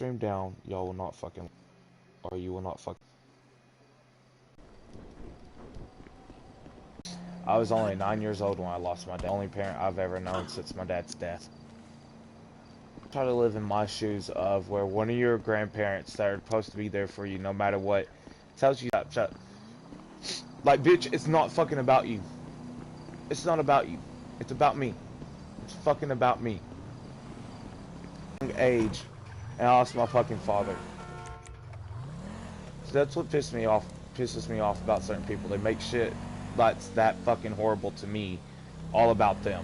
Stream down, y'all will not fucking, or you will not fucking. I was only 9 years old when I lost my dad. Only parent I've ever known since my dad's death. Try to live in my shoes of where one of your grandparents that are supposed to be there for you no matter what tells you shut. Like, bitch, it's not fucking about you. It's not about you. It's about me. It's fucking about me. Young age, and I lost my fucking father. So that's what pisses me off about certain people. They make shit that's that fucking horrible to me all about them.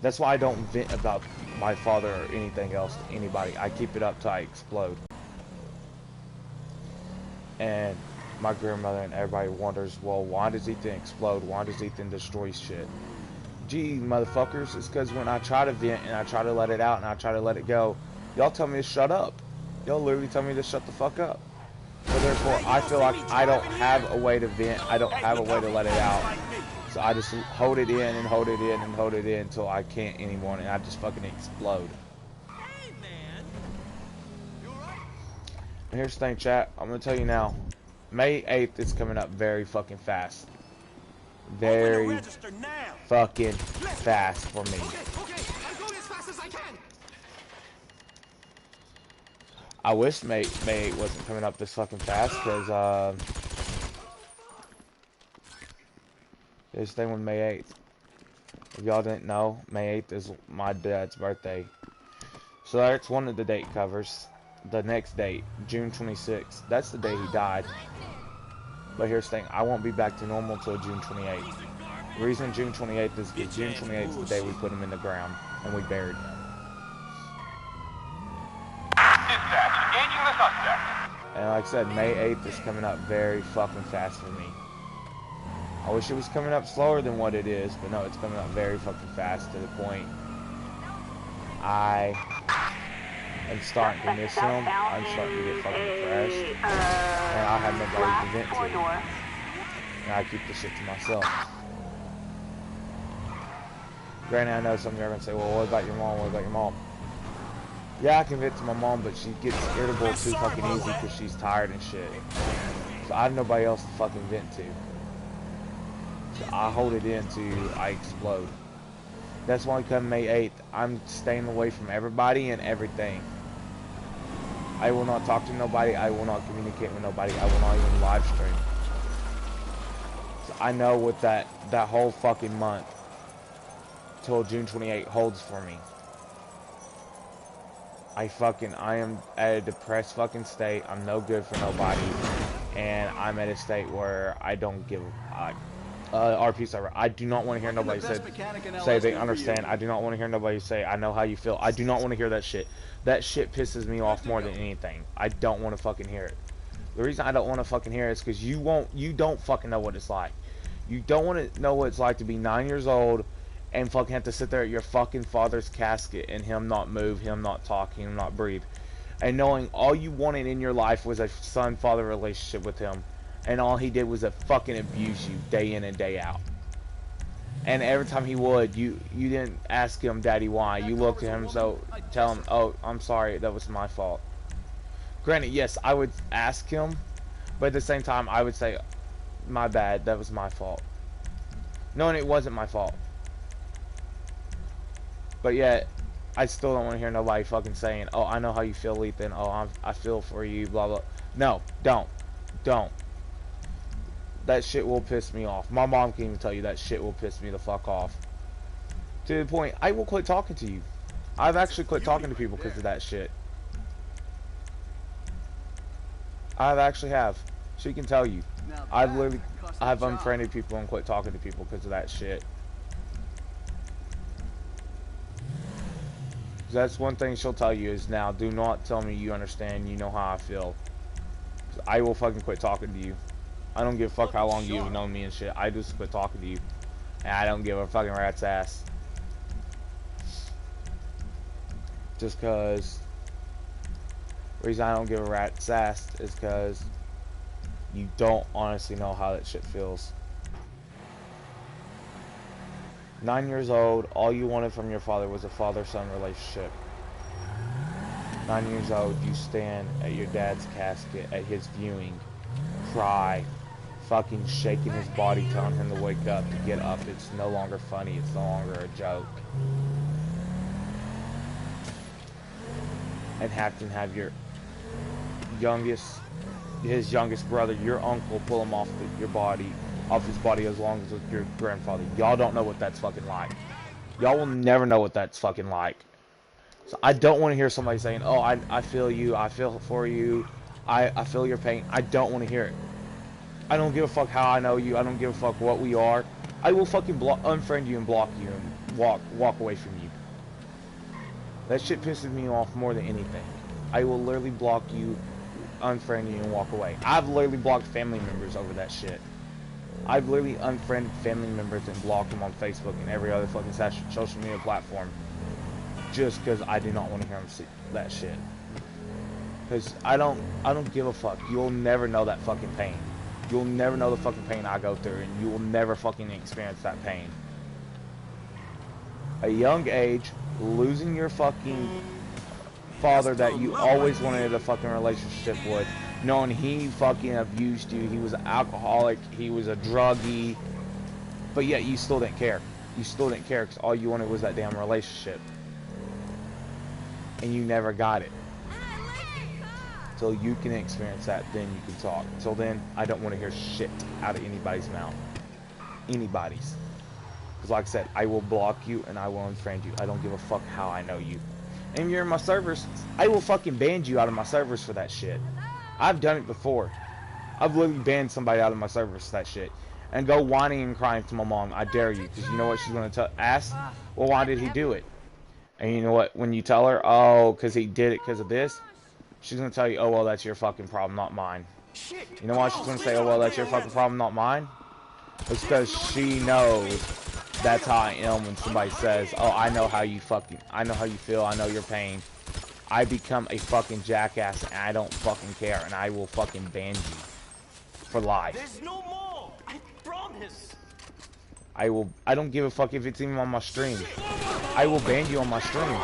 That's why I don't vent about my father or anything else to anybody. I keep it up till I explode. And my grandmother and everybody wonders, well, why does Ethan explode? Why does Ethan destroy shit? Gee, motherfuckers, it's because when I try to vent and I try to let it out and I try to let it go, y'all tell me to shut up. Y'all literally tell me to shut the fuck up. So therefore, I feel like I don't have a way to vent. I don't have a way to let it out. So I just hold it in and hold it in and hold it in until I can't anymore, and I just fucking explode. Hey, man. You alright? And here's the thing, chat. I'm gonna tell you now. May 8th is coming up very fucking fast. Very fucking fast for me. Okay. I'm going as fast as I can. I wish May 8th wasn't coming up this fucking fast, because this thing with May 8th. If y'all didn't know, May 8th is my dad's birthday. So that's one of the date covers. The next date, June 26th. That's the day he died. But here's the thing, I won't be back to normal until June 28th. The reason June 28th is because June 28th is the day we put him in the ground and we buried him. Dispatch, engaging the suspect. And like I said, May 8th is coming up very fucking fast for me. I wish it was coming up slower than what it is, but no, it's coming up very fucking fast to the point I am starting to miss him. I'm starting to get fucking depressed. And I have nobody to vent to. And I keep the shit to myself. Granted, I know some of you are going to say, well, what about your mom? What about your mom? Yeah, I can vent to my mom, but she gets irritable too fucking easy because she's tired and shit. So I have nobody else to fucking vent to. So I hold it in till I explode. That's why come May 8th, I'm staying away from everybody and everything. I will not talk to nobody. I will not communicate with nobody. I will not even live stream. So I know what that whole fucking month till June 28th holds for me. I am at a depressed fucking state. I'm no good for nobody. And I'm at a state where I don't give RP server. I do not want to hear nobody say they understand. I do not want to hear nobody say I know how you feel. I do not want to hear that shit. That shit pisses me off more than anything. I don't want to fucking hear it. The reason I don't want to fucking hear it is because you don't fucking know what it's like. You don't want to know what it's like to be 9 years old and fucking have to sit there at your fucking father's casket and him not move, him not talk, him not breathe. And knowing all you wanted in your life was a son-father relationship with him. And all he did was fucking abuse you day in and day out. And every time he would, you didn't ask him, Daddy, why. You looked at him, so tell him, oh, I'm sorry, that was my fault. Granted, yes, I would ask him, but at the same time, I would say, my bad, that was my fault. Knowing it wasn't my fault. But yet, I still don't want to hear nobody fucking saying, oh, I know how you feel, Ethan. Oh, I feel for you, blah, blah. No, don't. Don't. That shit will piss me off. My mom can even tell you that shit will piss me the fuck off. To the point, I will quit talking to you. I've actually quit talking to people because of that shit. I've actually have. She can tell you. I've unfriended people and quit talking to people because of that shit. That's one thing she'll tell you is now, do not tell me you understand, you know how I feel. I will fucking quit talking to you. I don't give a fuck how long you've known me and shit. I just quit talking to you. And I don't give a fucking rat's ass. Just cause the reason I don't give a rat's ass is cause you don't honestly know how that shit feels. 9 years old, all you wanted from your father was a father-son relationship. 9 years old, you stand at your dad's casket at his viewing, cry, fucking shaking his body, telling him to wake up, to get up. It's no longer funny. It's no longer a joke. And have your his youngest brother, your uncle, pull him off his body as long as with your grandfather. Y'all don't know what that's fucking like. Y'all will never know what that's fucking like. So I don't want to hear somebody saying, oh, I feel you, I feel for you, I feel your pain. I don't want to hear it. I don't give a fuck how I know you. I don't give a fuck what we are. I will fucking unfriend you and block you and walk away from you. That shit pisses me off more than anything. I will literally block you, unfriend you, and walk away. I've literally blocked family members over that shit. I've literally unfriended family members and blocked them on Facebook and every other fucking social media platform just because I do not want to hear them see that shit. Because I don't give a fuck. You'll never know that fucking pain. You'll never know the fucking pain I go through, and you will never fucking experience that pain. A young age, losing your fucking father that you always wanted a fucking relationship with, knowing he fucking abused you, he was an alcoholic, he was a druggie, but yet you still didn't care. You still didn't care because all you wanted was that damn relationship. And you never got it. Till you can experience that, then you can talk. Till then, I don't want to hear shit out of anybody's mouth. Anybody's. Because like I said, I will block you and I will unfriend you. I don't give a fuck how I know you. And if you're in my servers, I will fucking ban you out of my servers for that shit. I've done it before. I've literally banned somebody out of my servers for that shit. And go whining and crying to my mom. I dare you. Because you know what she's going to ask? Well, why did he do it? And you know what? When you tell her, oh, because he did it because of this, she's going to tell you, oh, well, that's your fucking problem, not mine. You know why she's going to say, oh, well, that's your fucking problem, not mine? It's because she knows that's how I am when somebody says, oh, I know how you feel, I know your pain. I become a fucking jackass and I don't fucking care and I will fucking ban you for life. There's no more. I promise. I don't give a fuck if it's even on my stream. I will ban you on my stream.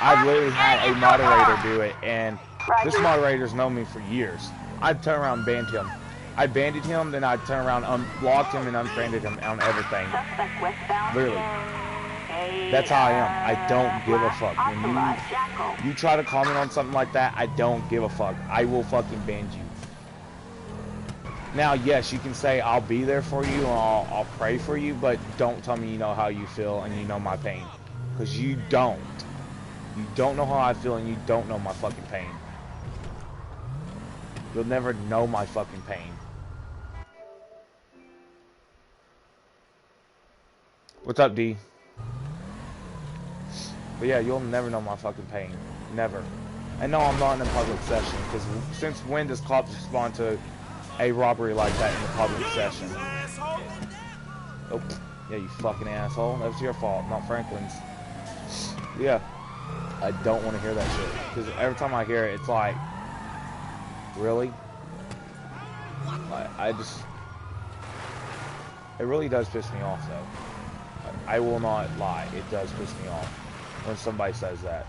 I've literally had a moderator do it, and this moderator's known me for years. I'd turn around and banned him. I banned him, then I'd turn around, blocked him, and unfriended him on everything. Literally. That's how I am. I don't give a fuck. When you try to comment on something like that, I don't give a fuck. I will fucking ban you. Now, yes, you can say I'll be there for you, and I'll pray for you, but don't tell me you know how you feel and you know my pain. Because you don't. You don't know how I feel and you don't know my fucking pain. You'll never know my fucking pain. What's up, D? But yeah, you'll never know my fucking pain. Never. And no, I'm not in a public session. Because since when does cops respond to a robbery like that in a public session? Oh, yeah, you fucking asshole. That was your fault, not Franklin's. Yeah. I don't want to hear that shit. Because every time I hear it, it's like, really? It really does piss me off, though. I will not lie. It does piss me off when somebody says that.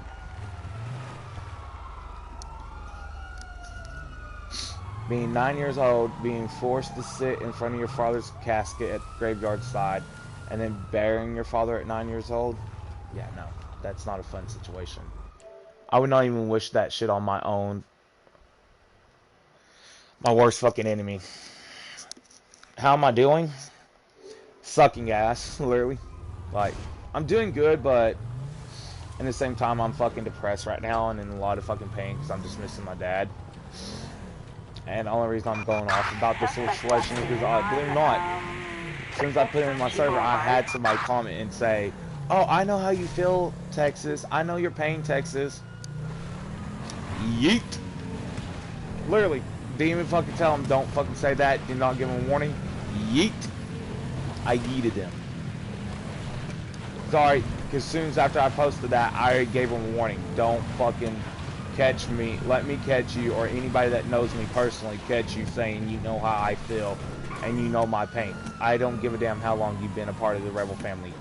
Being 9 years old, being forced to sit in front of your father's casket at the graveyard side, and then burying your father at 9 years old? Yeah, no. That's not a fun situation. I would not even wish that shit on my worst fucking enemy. How am I doing? Sucking ass, literally. Like, I'm doing good, but at the same time, I'm fucking depressed right now and in a lot of fucking pain because I'm just missing my dad. And the only reason I'm going off about this situation is because, believe it or not, since I put it in my server, I had somebody comment and say, oh, I know how you feel, Texas. I know your pain, Texas. Yeet. Literally. Didn't even fucking tell him, don't fucking say that. Did not give him a warning. Yeet. I yeeted him. Sorry, because as soon as after I posted that, I already gave him a warning. Don't fucking catch me. Let me catch you, or anybody that knows me personally catch you saying you know how I feel and you know my pain. I don't give a damn how long you've been a part of the Rebel family.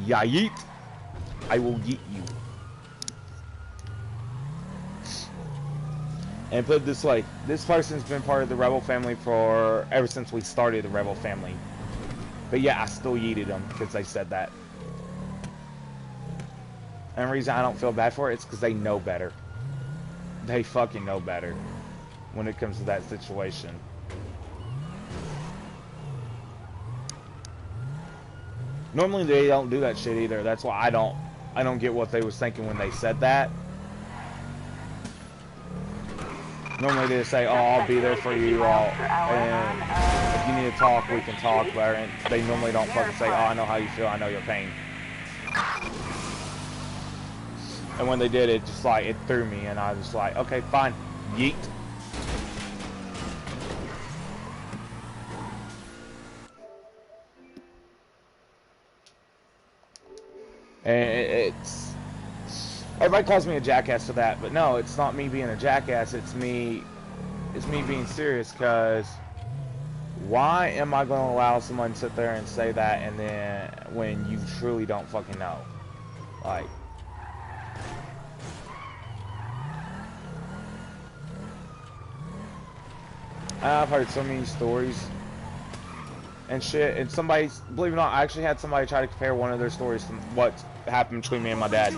Yeet. I will yeet you. And put it this way, this person's been part of the Rebel family for ever since we started the Rebel family. But yeah, I still yeeted them because they said that. And the reason I don't feel bad for it is because they know better. They fucking know better when it comes to that situation. Normally they don't do that shit either. That's why I don't get what they was thinking when they said that. Normally they just say, oh, I'll be there for you all, and if you need to talk, we can talk, but they normally don't fucking say, oh, I know how you feel, I know your pain. And when they did, it just like, it threw me, and I was like, okay, fine, yeet. And it's, everybody calls me a jackass for that, but no, it's not me being a jackass, it's me being serious, because why am I going to allow someone to sit there and say that, and then when you truly don't fucking know? Like, I've heard so many stories and shit, and somebody, believe it or not, I actually had somebody try to compare one of their stories to what happened between me and my dad.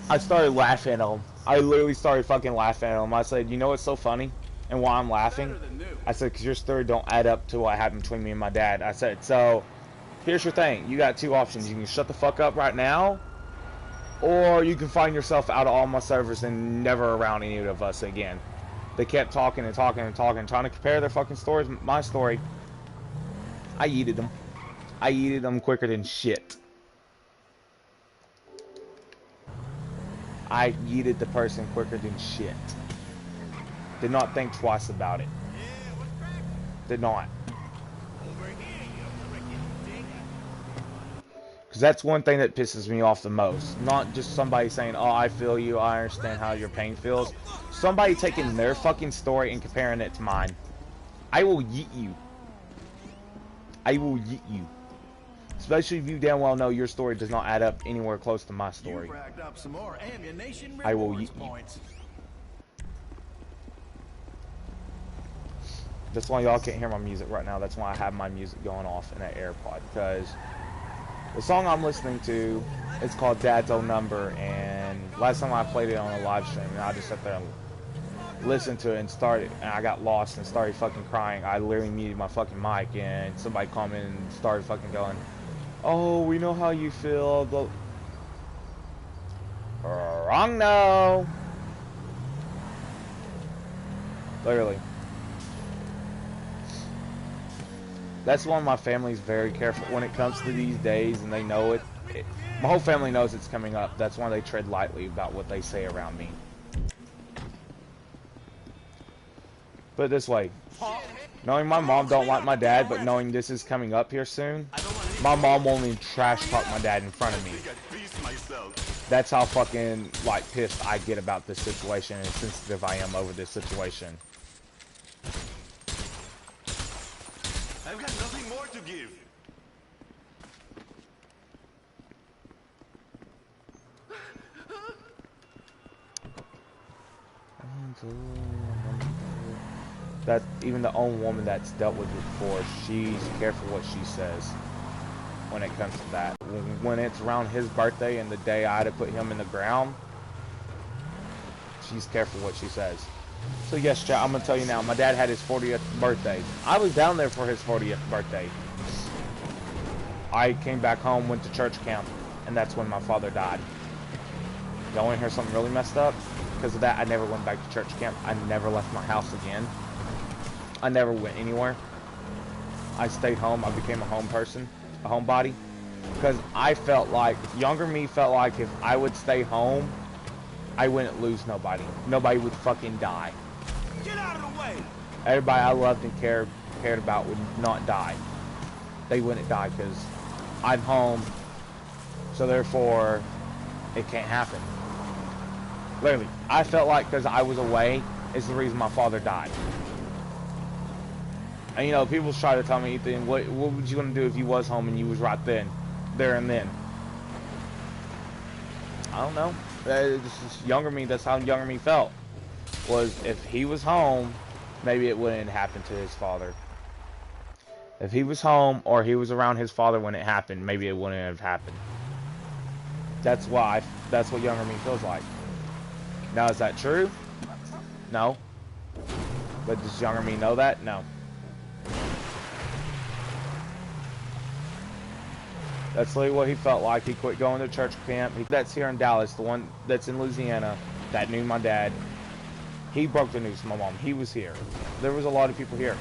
I started laughing at him. I literally started fucking laughing at him. I said, you know what's so funny? And why I'm laughing? I said, because your story don't add up to what happened between me and my dad. I said, so, here's your thing. You got two options. You can shut the fuck up right now, or you can find yourself out of all my servers and never around any of us again. They kept talking and talking and talking, trying to compare their fucking stories. My story, I yeeted them. I yeeted them quicker than shit. I yeeted the person quicker than shit. Did not think twice about it. Did not. Because that's one thing that pisses me off the most. Not just somebody saying, oh, I feel you, I understand how your pain feels. Somebody taking their fucking story and comparing it to mine. I will yeet you. I will yeet you. Especially if you damn well know your story does not add up anywhere close to my story. I will yeet you. That's why y'all can't hear my music right now. That's why I have my music going off in that AirPod. Because the song I'm listening to is called Dad's Old Number. And last time I played it on a live stream, and I just sat there and listened to it and I got lost and started fucking crying. I literally muted my fucking mic, and somebody called in and started fucking going, oh, we know how you feel. Wrong, no. Literally. That's why my family's very careful when it comes to these days, and they know it. My whole family knows it's coming up. That's why they tread lightly about what they say around me. Put it this way. Knowing my mom don't like my dad, but knowing this is coming up here soon, my mom won't even trash talk my dad in front of me. That's how fucking, like, pissed I get about this situation and sensitive I am over this situation. I've got nothing more to give. That even the own woman that's dealt with it before, she's careful what she says when it comes to that. When it's around his birthday and the day I had to put him in the ground, she's careful what she says. So yes, chat, I'm gonna tell you now, my dad had his 40th birthday. I was down there for his 40th birthday. I came back home, went to church camp, and that's when my father died. Y'all wanna hear something really messed up? Because of that, I never went back to church camp. I never left my house again. I never went anywhere. I stayed home. I became a home person, a homebody. Because I felt like, younger me felt like if I would stay home, I wouldn't lose nobody. Nobody would fucking die. Get out of the way! Everybody I loved and cared about would not die. They wouldn't die because I'm home. So therefore, it can't happen. Literally, I felt like because I was away is the reason my father died. And you know, people try to tell me, Ethan, what was you gonna do if you was home and you was right there and then? I don't know. This is younger me. That's how younger me felt. Was if he was home, maybe it wouldn't happen to his father. If he was home or he was around his father when it happened, maybe it wouldn't have happened. That's why. That's what younger me feels like. Now, is that true? No. But does younger me know that? No. That's literally what he felt like. He quit going to church camp. That's here in Dallas, the one that's in Louisiana, that knew my dad. He broke the news to my mom. He was here. There was a lot of people here.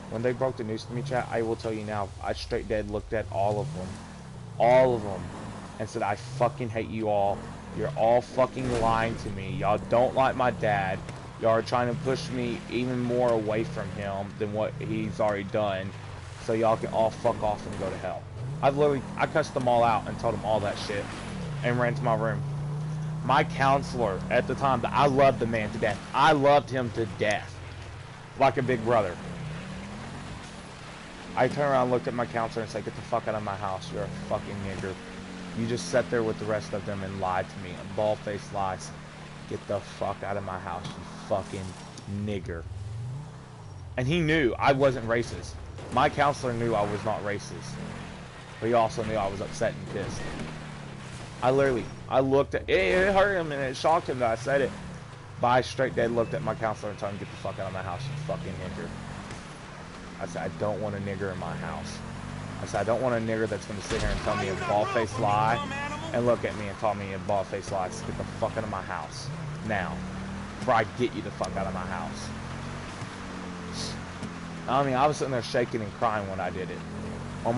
When they broke the news to me, chat, I will tell you now, I straight dead looked at all of them, and said, I fucking hate you all. You're all fucking lying to me. Y'all don't like my dad. Y'all are trying to push me even more away from him than what he's already done, so y'all can all fuck off and go to hell. I cussed them all out and told them all that shit and ran to my room. My counselor at the time, I loved the man to death. I loved him to death. Like a big brother. I turned around and looked at my counselor and said, get the fuck out of my house. You're a fucking nigger. You just sat there with the rest of them and lied to me. Bald-faced lies. Get the fuck out of my house, you fucking nigger. And he knew I wasn't racist. My counselor knew I was not racist. But he also knew I was upset and pissed. I looked at it hurt him and it shocked him that I said it. But I straight dead looked at my counselor and told him, get the fuck out of my house, you fucking nigger. I said, I don't want a nigger in my house. I said, I don't want a nigger that's going to sit here and tell me a bald-faced lie and look at me and tell me a bald-faced lie. So get the fuck out of my house. Now. Before I get you the fuck out of my house. I mean, I was sitting there shaking and crying when I did it. My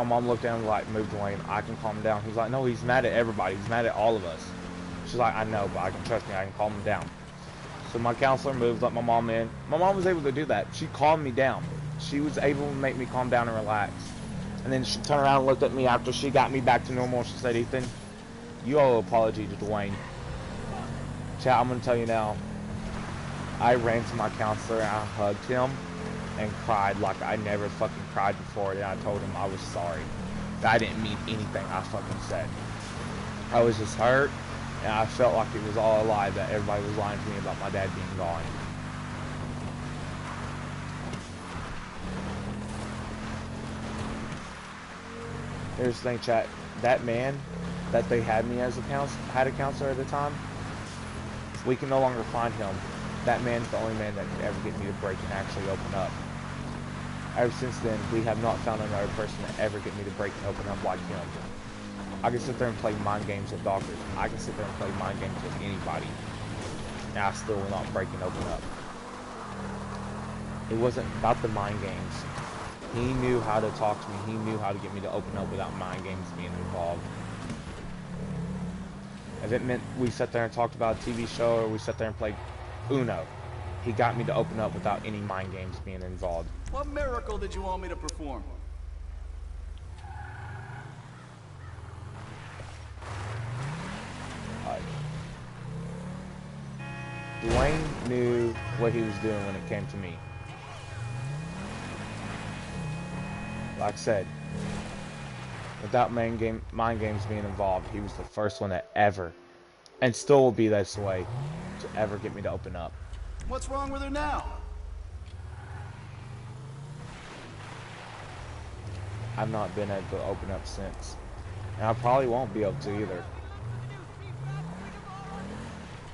mom looked at him like, move Dwayne, I can calm him down. He's like, no, he's mad at everybody. He's mad at all of us. She's like, I know, but I can trust me. I can calm him down. So my counselor moved, let my mom in. My mom was able to do that. She calmed me down. She was able to make me calm down and relax. And then she turned around and looked at me after she got me back to normal. She said, Ethan, you owe an apology to Dwayne. Chat, I'm going to tell you now. I ran to my counselor and I hugged him and cried like I never fucking cried before. And I told him I was sorry. That I didn't mean anything I fucking said. I was just hurt. And I felt like it was all a lie that everybody was lying to me about my dad being gone. Here's the thing, chat. That man that they had me as a counselor at the time, we can no longer find him. That man's the only man that could ever get me to break and actually open up. Ever since then, we have not found another person to ever get me to break and open up like him. I can sit there and play mind games with doctors. I can sit there and play mind games with anybody. And I still will not break and open up. It wasn't about the mind games. He knew how to talk to me. He knew how to get me to open up without mind games being involved. If it meant we sat there and talked about a TV show or we sat there and played Uno, he got me to open up without any mind games being involved. What miracle did you want me to perform? Dwayne knew what he was doing when it came to me. Like I said, without mind games being involved, he was the first one that ever, and still will be this way, to ever get me to open up. What's wrong with her now? I've not been able to open up since. And I probably won't be able to either.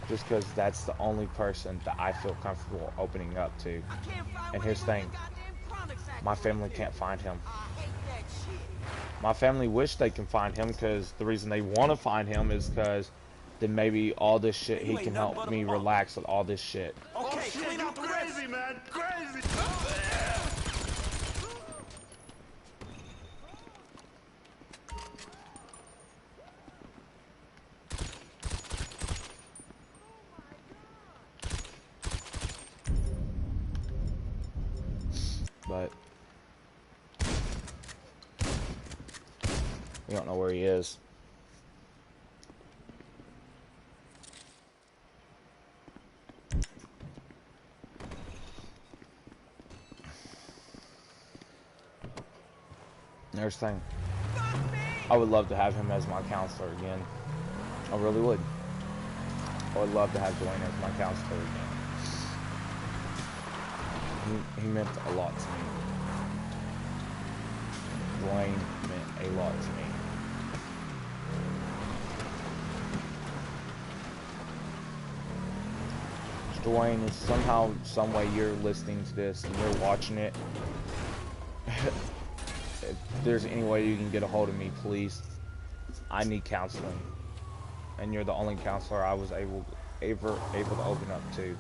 Just because that's the only person that I feel comfortable opening up to. And here's the thing. My family can't find him. My family wish they can find him because the reason they want to find him is because then maybe all this shit, he can help me relax with all this shit. Okay, clean up crazy, man. Crazy. But we don't know where he is. There's the thing. I would love to have him as my counselor again. I really would. I would love to have Dwayne as my counselor again. He meant a lot to me. Dwayne meant a lot to me. Dwayne, if somehow, some way you're listening to this and you're watching it, if there's any way you can get a hold of me, please. I need counseling. And you're the only counselor I was able to open up to.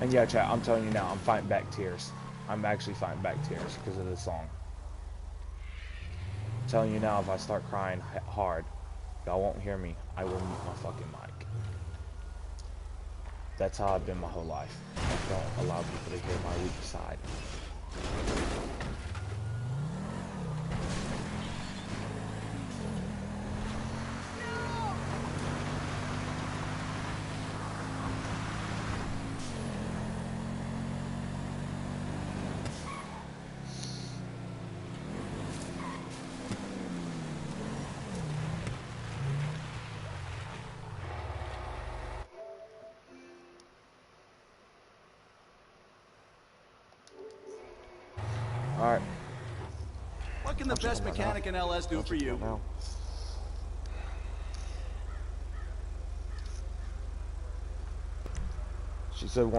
And yeah, chat, I'm telling you now, I'm fighting back tears. I'm actually fighting back tears because of this song. I'm telling you now, if I start crying hard, y'all won't hear me. I will mute my fucking mic. That's how I've been my whole life. I don't allow people to hear my weak side. Alright. What can the best mechanic in LS do for you? She said one.